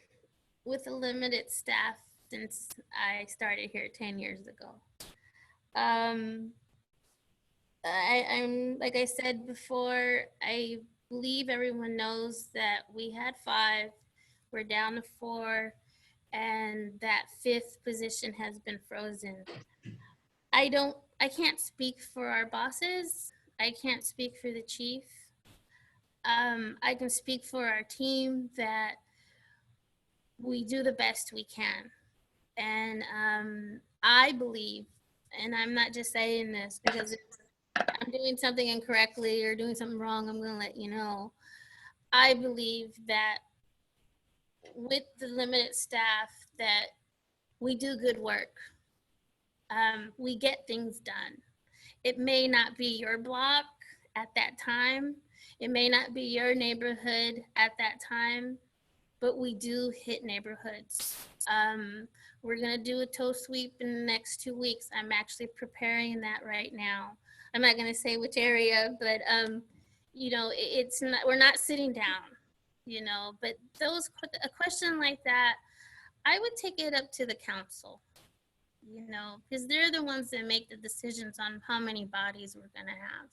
with a limited staff since I started here 10 years ago. I'm like I said before, I believe everyone knows that we had 5, we're down to 4, and that 5th position has been frozen. I can't speak for our bosses. I can't speak for the chief. I can speak for our team that we do the best we can. And I believe, and I'm not just saying this because if I'm doing something incorrectly or doing something wrong, I'm going to let you know. I believe that with the limited staff that we do good work. We get things done. It may not be your block at that time. It may not be your neighborhood at that time, but we do hit neighborhoods. We're gonna do a toe sweep in the next 2 weeks. I'm actually preparing that right now. I'm not gonna say which area, but it's not. We're not sitting down, But a question like that, I would take it up to the council, because they're the ones that make the decisions on how many bodies we're gonna have.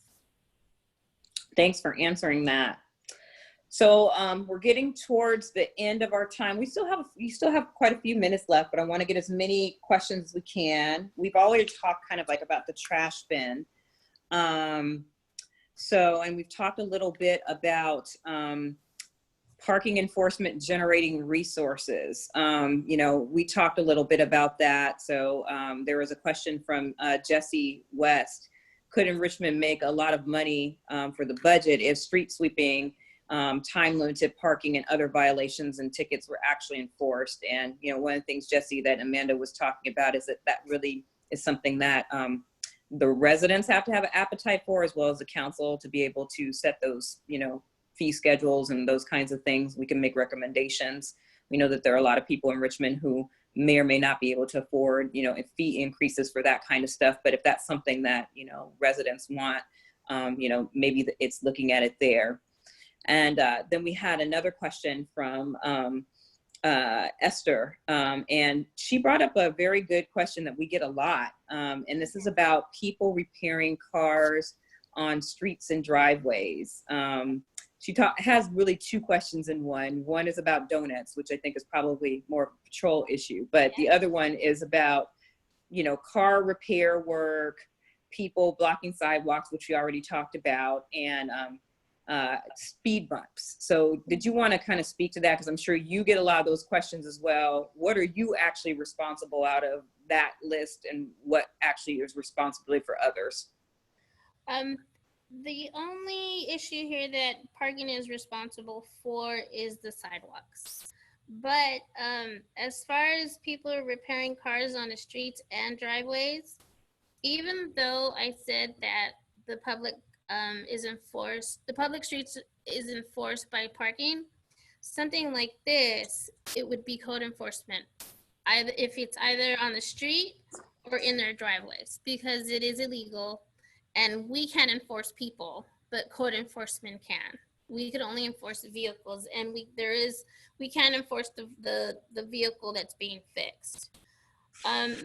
Thanks for answering that. So we're getting towards the end of our time. We still have quite a few minutes left, but I want to get as many questions as we can. We've already talked kind of like about the trash bin. And we've talked a little bit about parking enforcement generating resources. We talked a little bit about that. So there was a question from Jesse West. Couldn't Richmond make a lot of money for the budget if street sweeping, time limited parking and other violations and tickets were actually enforced? And, one of the things, Jesse, that Amanda was talking about is that really is something that the residents have to have an appetite for, as well as the council, to be able to set those, fee schedules and those kinds of things. We can make recommendations. We know that there are a lot of people in Richmond who may or may not be able to afford, fee increases for that kind of stuff. But if that's something that, residents want, maybe it's looking at it there. And then we had another question from Esther, and she brought up a very good question that we get a lot. And this is about people repairing cars on streets and driveways. She has really 2 questions in one. One is about donuts, which I think is probably more of a patrol issue, but the other one is about, car repair work, people blocking sidewalks, which we already talked about, and speed bumps. So did you want to kind of speak to that? Because I'm sure you get a lot of those questions as well. What are you actually responsible out of that list, and what actually is responsibility for others? The only issue here that parking is responsible for is the sidewalks. But as far as people repairing cars on the streets and driveways, even though I said that the public streets is enforced by parking, something like this, it would be code enforcement. If it's either on the street or in their driveways, because it is illegal. And we can't enforce people, but code enforcement can. We could only enforce vehicles, and we can't enforce the vehicle that's being fixed.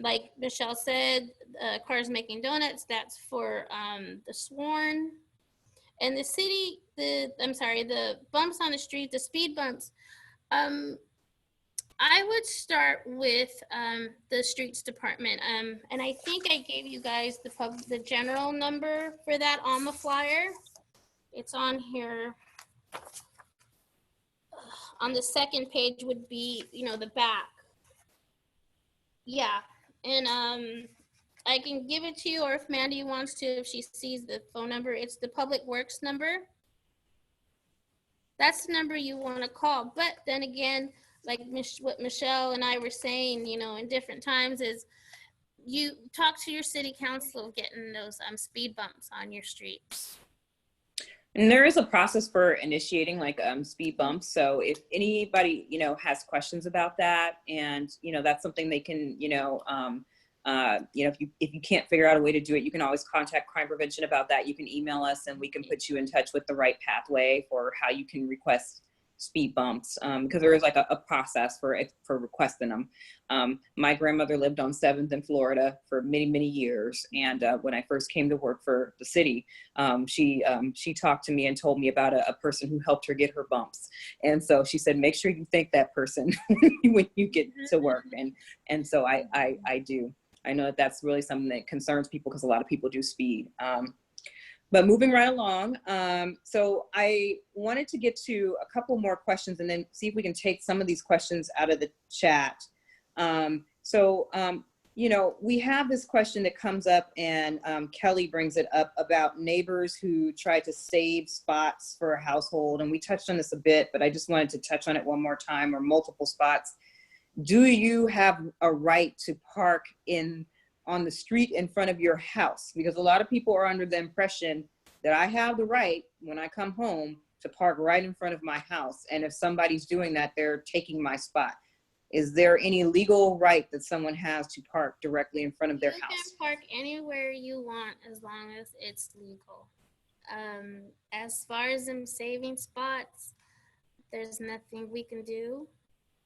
Like Michelle said, cars making donuts, that's for the sworn. And the bumps on the street, the speed bumps, I would start with the streets department, and I think I gave you guys the general number for that on the flyer. It's on here. On the second page would be, the back. Yeah, and I can give it to you, or if Mandy wants to, if she sees the phone number, it's the Public Works number. That's the number you want to call. But then again, like what Michelle and I were saying, in different times, is you talk to your city council of getting those speed bumps on your streets. And there is a process for initiating like speed bumps. So if anybody, has questions about that, and, that's something they can, if you can't figure out a way to do it, you can always contact crime prevention about that. You can email us and we can put you in touch with the right pathway for how you can request, speed bumps, because there is like a process for requesting them. My grandmother lived on 7th in Florida for many, many years. And when I first came to work for the city, she talked to me and told me about a person who helped her get her bumps. And so she said, make sure you thank that person when you get to work. And so I do. I know that that's really something that concerns people because a lot of people do speed. But moving right along, so I wanted to get to a couple more questions and then see if we can take some of these questions out of the chat. You know, we have this question that comes up, and Kelly brings it up about neighbors who try to save spots for a household. And we touched on this a bit, but I just wanted to touch on it one more time, or multiple spots. Do you have a right to park on the street in front of your house? Because a lot of people are under the impression that I have the right when I come home to park right in front of my house. And if somebody's doing that, they're taking my spot. Is there any legal right that someone has to park directly in front of their house? You can park anywhere you want as long as it's legal. As far as them saving spots, there's nothing we can do.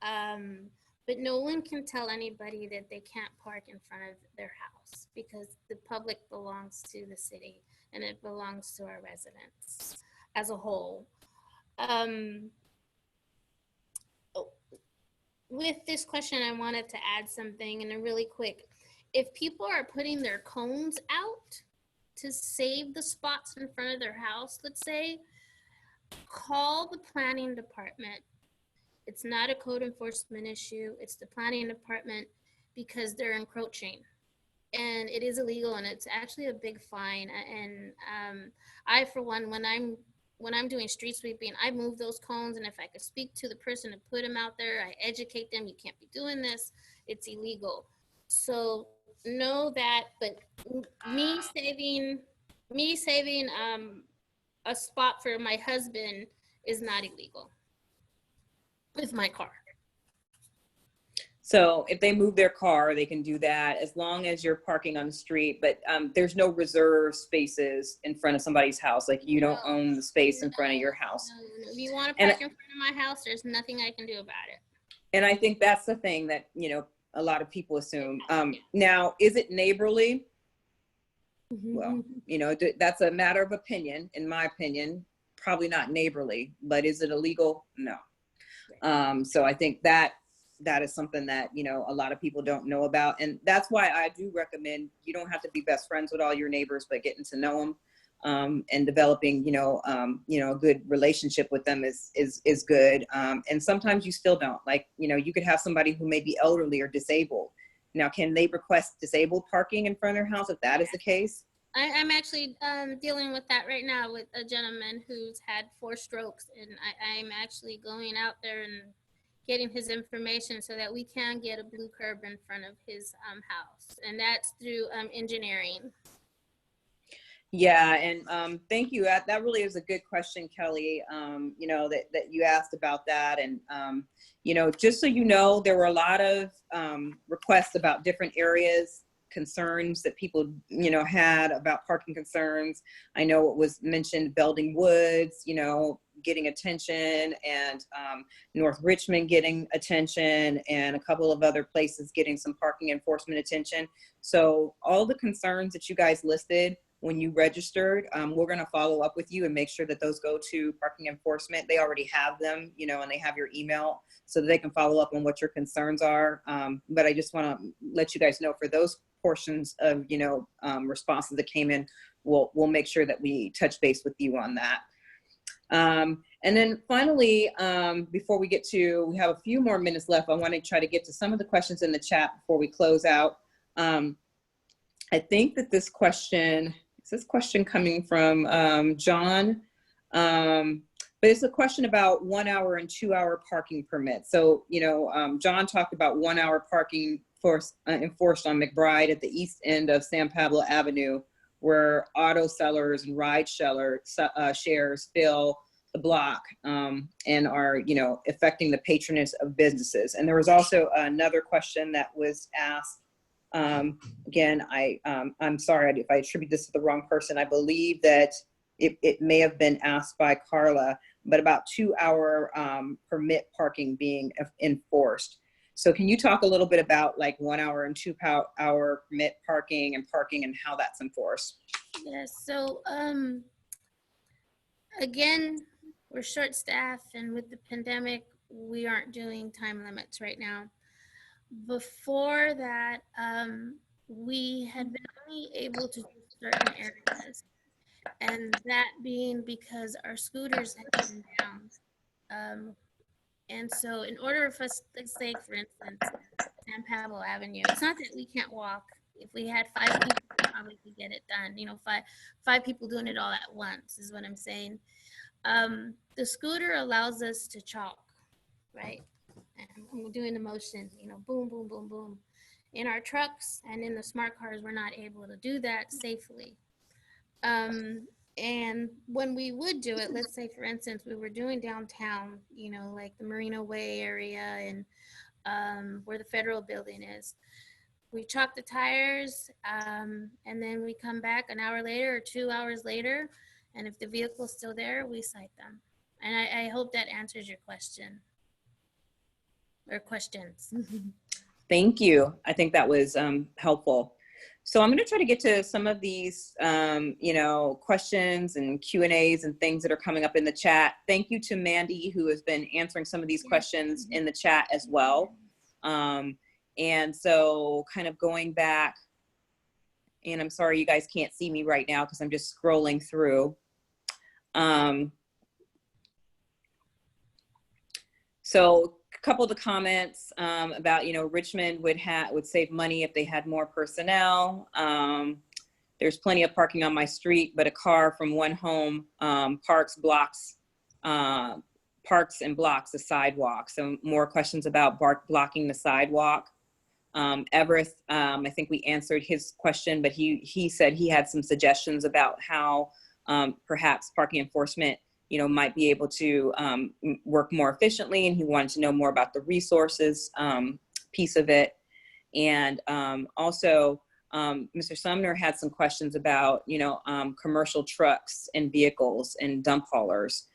But no one can tell anybody that they can't park in front of their house because the public belongs to the city and it belongs to our residents as a whole. With this question, I wanted to add something, and really quick. If people are putting their cones out to save the spots in front of their house, let's say, call the planning department. It's not a code enforcement issue. It's the planning department because they're encroaching. And it is illegal, and it's actually a big fine. And I, for one, when I'm doing street sweeping, I move those cones, and if I could speak to the person to put them out there, I educate them, you can't be doing this, it's illegal. So know that, but me saving a spot for my husband is not illegal with my car. So if they move their car, they can do that as long as you're parking on the street, but there's no reserved spaces in front of somebody's house. Like you don't own the space in front of your house. No. If you want to park in front of my house, there's nothing I can do about it. And I think that's the thing that, you know, a lot of people assume. Now, is it neighborly? Well, you know, that's a matter of opinion. In my opinion, probably not neighborly, but is it illegal? No. So I think that is something that, you know, a lot of people don't know about. And that's why I do recommend, you don't have to be best friends with all your neighbors, but getting to know them and developing, a good relationship with them is good. And sometimes you still don't. Like, you know, you could have somebody who may be elderly or disabled. Now, can they request disabled parking in front of their house if that is the case? I'm actually dealing with that right now with a gentleman who's had 4 strokes, and I'm actually going out there and getting his information so that we can get a blue curb in front of his house, and that's through engineering. Yeah, and thank you. That really is a good question, Kelly. You know, that you asked about that, and you know, just so you know, there were a lot of requests about different areas, concerns that people, you know, had about parking concerns. I know it was mentioned Belding Woods, you know, getting attention, and North Richmond getting attention, and a couple of other places getting some parking enforcement attention. So all the concerns that you guys listed when you registered, we're going to follow up with you and make sure that those go to parking enforcement. They already have them, you know, and they have your email so that they can follow up on what your concerns are. But I just want to let you guys know, for those portions of, you know, responses that came in, we'll make sure that we touch base with you on that. And then finally, before we have a few more minutes left, I want to try to get to some of the questions in the chat before we close out. I think that this question coming from John, but it's a question about 1 hour and 2 hour parking permits. So, you know, John talked about 1 hour parking enforced on McBride at the east end of San Pablo Avenue, where auto sellers and ride shares fill the block and are, you know, affecting the patronage of businesses. And there was also another question that was asked. Again, I'm sorry if I attribute this to the wrong person. I believe that it may have been asked by Carla, but about 2-hour permit parking being enforced. So can you talk a little bit about like 1 hour and 2-hour permit parking and how that's enforced? Yes, so again, we're short-staffed, and with the pandemic, we aren't doing time limits right now. Before that, we had been only able to do certain areas, and that being because our scooters had been down. And so in order for us, let's say, for instance, San Pablo Avenue, it's not that we can't walk. If we had 5 people, we probably could get it done. You know, five people doing it all at once is what I'm saying. The scooter allows us to chalk, right? And we're doing the motion, you know, boom, boom, boom, boom. In our trucks and in the smart cars, we're not able to do that safely. And when we would do it, let's say, for instance, we were doing downtown, you know, like the Marina Way area and where the federal building is. We chalk the tires, and then we come back an hour later or 2 hours later, and if the vehicle's still there, we cite them. And I hope that answers your question or questions. Thank you. I think that was helpful. So I'm going to try to get to some of these, you know, questions and Q&As and things that are coming up in the chat. Thank you to Mandy, who has been answering some of these questions in the chat as well. And so kind of going back, and I'm sorry you guys can't see me right now because I'm just scrolling through. So a couple of the comments about, you know, Richmond would save money if they had more personnel. There's plenty of parking on my street, but a car from one home parks and blocks the sidewalk. So more questions about blocking the sidewalk. Everett, I think we answered his question, but he said he had some suggestions about how perhaps parking enforcement, you know, might be able to work more efficiently, and he wanted to know more about the resources piece of it. And also, Mr. Sumner had some questions about, you know, commercial trucks and vehicles and dump haulers.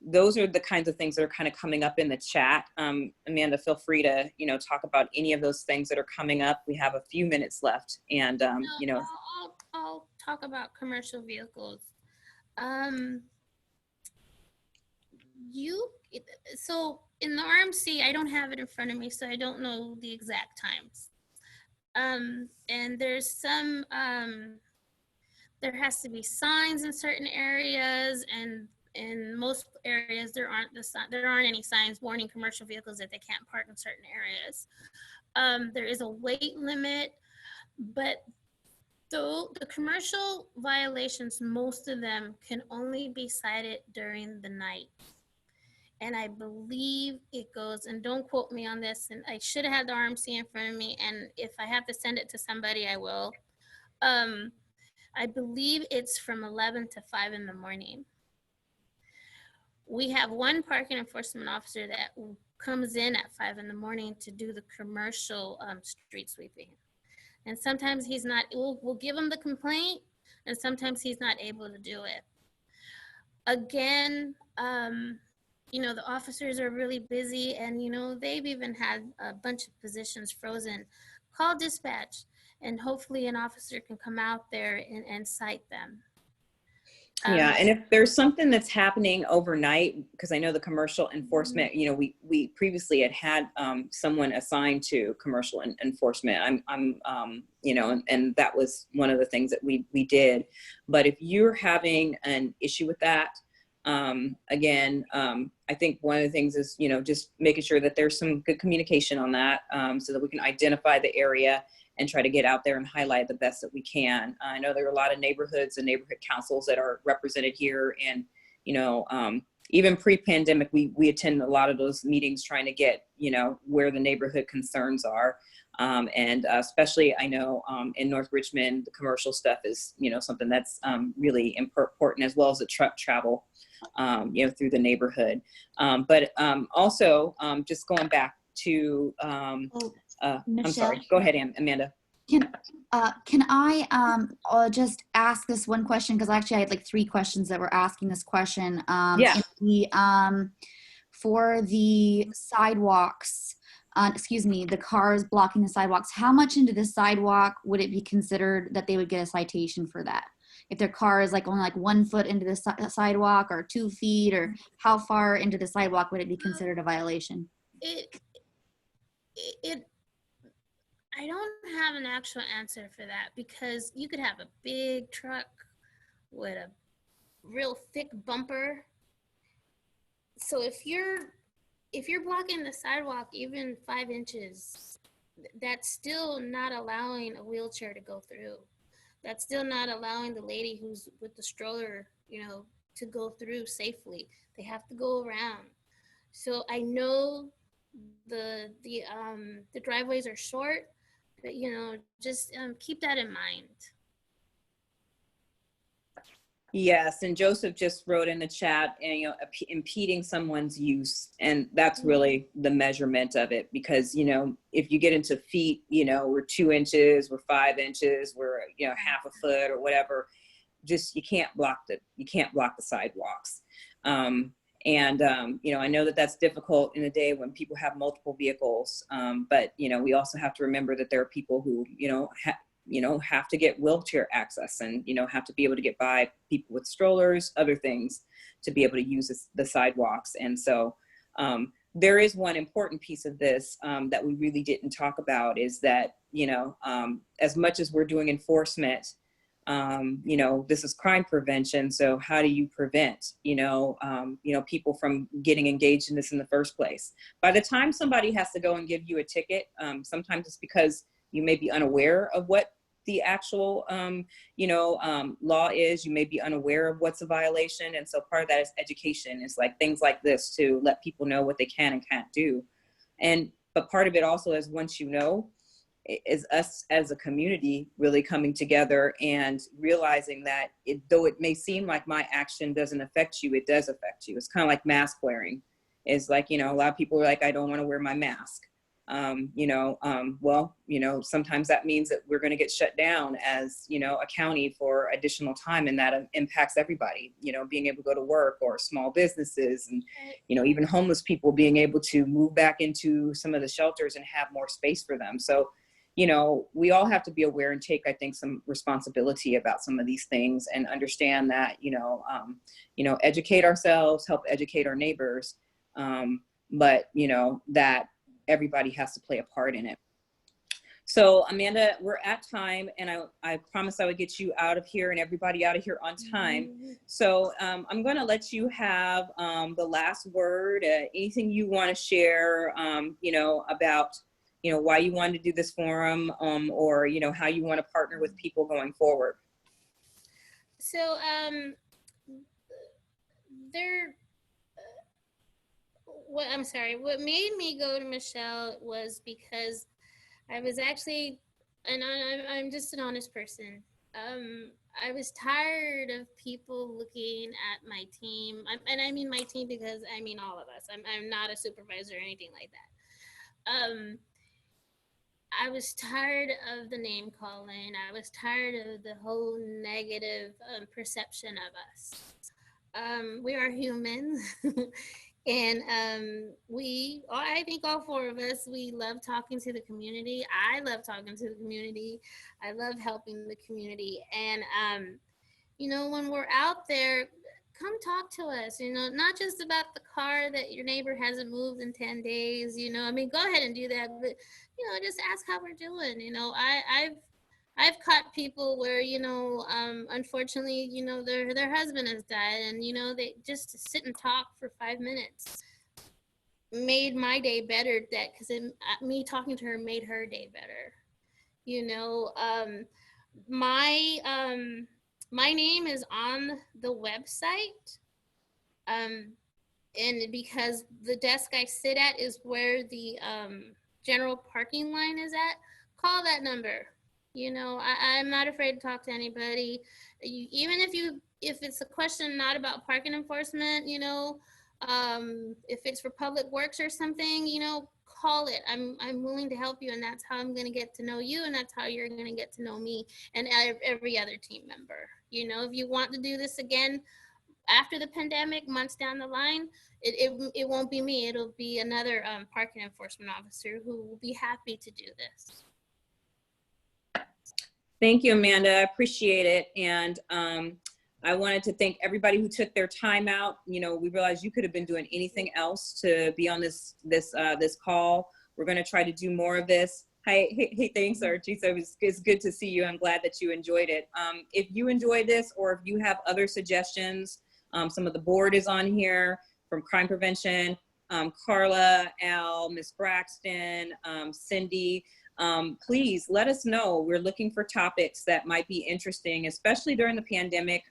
Those are the kinds of things that are kind of coming up in the chat. Amanda, feel free to, you know, talk about any of those things that are coming up. We have a few minutes left, and you know, I'll talk about commercial vehicles. So in the RMC, I don't have it in front of me, so I don't know the exact times. And there's some, there has to be signs in certain areas, and in most areas there aren't any signs warning commercial vehicles that they can't park in certain areas. There is a weight limit, but so the commercial violations, most of them can only be cited during the night. And I believe it goes, and don't quote me on this, and I should have had the RMC in front of me, and if I have to send it to somebody, I will. I believe it's from 11 to 5 in the morning. We have one parking enforcement officer that comes in at 5 in the morning to do the commercial street sweeping. And sometimes he's not, we'll give him the complaint, and sometimes he's not able to do it. Again, you know, the officers are really busy, and, you know, they've even had a bunch of positions frozen. Call dispatch, and hopefully an officer can come out there and cite them. Yeah, and if there's something that's happening overnight, because I know the commercial enforcement, you know, we previously had someone assigned to commercial enforcement. You know, and that was one of the things that we did. But if you're having an issue with that, again, I think one of the things is, you know, just making sure that there's some good communication on that, so that we can identify the area and try to get out there and highlight the best that we can. I know there are a lot of neighborhoods and neighborhood councils that are represented here, and, you know, even pre-pandemic, we attend a lot of those meetings trying to get, you know, where the neighborhood concerns are. And especially, I know in North Richmond, the commercial stuff is, you know, something that's really important, as well as the truck travel, you know, through the neighborhood. But also, just going back to, I'm sorry, go ahead, Amanda. Can I just ask this one question? Because actually I had like 3 questions that were asking this question. Yeah. For the sidewalks, excuse me, the cars blocking the sidewalks, how much into the sidewalk would it be considered that they would get a citation for that? If their car is like only like 1 foot into the sidewalk, or 2 feet, or how far into the sidewalk would it be considered a violation? It, it, I don't have an actual answer for that, because you could have a big truck with a real thick bumper. So if you're blocking the sidewalk even 5 inches, that's still not allowing a wheelchair to go through. That's still not allowing the lady who's with the stroller, to go through safely. They have to go around. So I know the driveways are short, but just keep that in mind. Yes, and Joseph just wrote in the chat, and impeding someone's use, and that's really the measurement of it. Because if you get into feet, we're 2 inches, we're 5 inches, we're half a foot or whatever. Just you can't block the sidewalks. I know that that's difficult in a day when people have multiple vehicles, but we also have to remember that there are people who have to get wheelchair access, and have to be able to get by, people with strollers, other things, to be able to use the sidewalks. And so there is one important piece of this that we really didn't talk about, is that as much as we're doing enforcement, this is crime prevention. So how do you prevent people from getting engaged in this in the first place? By the time somebody has to go and give you a ticket, sometimes it's because you may be unaware of what the actual, law is. You may be unaware of what's a violation. And so part of that is education. It's like things like this to let people know what they can and can't do. But part of it also is, once is us as a community really coming together and realizing that though it may seem like my action doesn't affect you, it does affect you. It's kind of like mask wearing. It's like, a lot of people are like, I don't want to wear my mask. Sometimes that means that we're going to get shut down as, a county for additional time. And that impacts everybody, being able to go to work, or small businesses, and, even homeless people being able to move back into some of the shelters and have more space for them. So, we all have to be aware and take, I think, some responsibility about some of these things, and understand that, educate ourselves, help educate our neighbors. But that everybody has to play a part in it. So Amanda, we're at time, and I promised I would get you out of here and everybody out of here on time. So I'm going to let you have the last word. Anything you want to share, about, why you wanted to do this forum, or, how you want to partner with people going forward. So what made me go to Michelle was because I was actually, and I'm just an honest person. I was tired of people looking at my team, and I mean my team because I mean all of us. I'm not a supervisor or anything like that. I was tired of the name calling. I was tired of the whole negative perception of us. We are humans. And I think all 4 of us, we love talking to the community. I love talking to the community. I love helping the community. And, when we're out there, come talk to us, not just about the car that your neighbor hasn't moved in 10 days, go ahead and do that. But, just ask how we're doing. I've caught people where, unfortunately, their husband has died, and, they just to sit and talk for 5 minutes made my day better, because me talking to her made her day better. My name is on the website. And because the desk I sit at is where the general parking line is at, call that number. I'm not afraid to talk to anybody. Even if it's a question not about parking enforcement, If it's for public works or something, you know, call it. I'm willing to help you, and that's how I'm going to get to know you, and that's how you're going to get to know me and every other team member. You know, if you want to do this again after the pandemic, months down the line, it won't be me. It'll be another parking enforcement officer who will be happy to do this. Thank you, Amanda. I appreciate it. And I wanted to thank everybody who took their time out. You know, we realized you could have been doing anything else to be on this call. We're going to try to do more of this. Hey, thanks, Archie. So it's good to see you. I'm glad that you enjoyed it. If you enjoyed this, or if you have other suggestions, some of the board is on here from crime prevention. Carla, Al, Miss Braxton, Cindy. Please let us know. We're looking for topics that might be interesting, especially during the pandemic.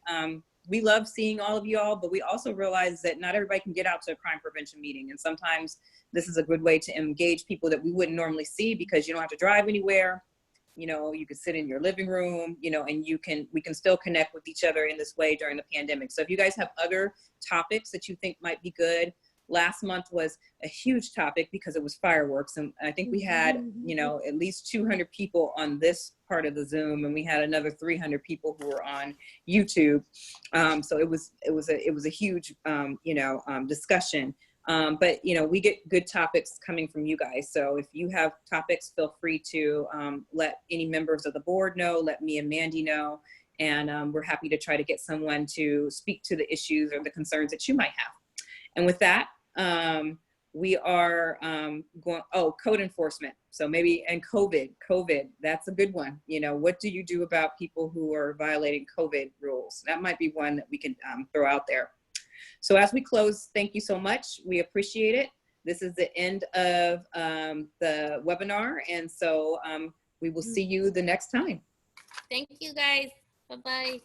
We love seeing all of you all, but we also realize that not everybody can get out to a crime prevention meeting. And sometimes this is a good way to engage people that we wouldn't normally see, because you don't have to drive anywhere. You know, you can sit in your living room, you know, and we can still connect with each other in this way during the pandemic. So if you guys have other topics that you think might be good. Last month was a huge topic because it was fireworks. And I think we had, you know, at least 200 people on this part of the Zoom, and we had another 300 people who were on YouTube. So it was a huge, discussion. But, you know, we get good topics coming from you guys. So if you have topics, feel free to let any members of the board know, let me and Mandy know. And we're happy to try to get someone to speak to the issues or the concerns that you might have. And with that, we are going, code enforcement. So maybe, and COVID, that's a good one. You know, what do you do about people who are violating COVID rules? That might be one that we can throw out there. So as we close, thank you so much. We appreciate it. This is the end of the webinar. And so we will see you the next time. Thank you, guys. Bye-bye.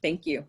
Thank you.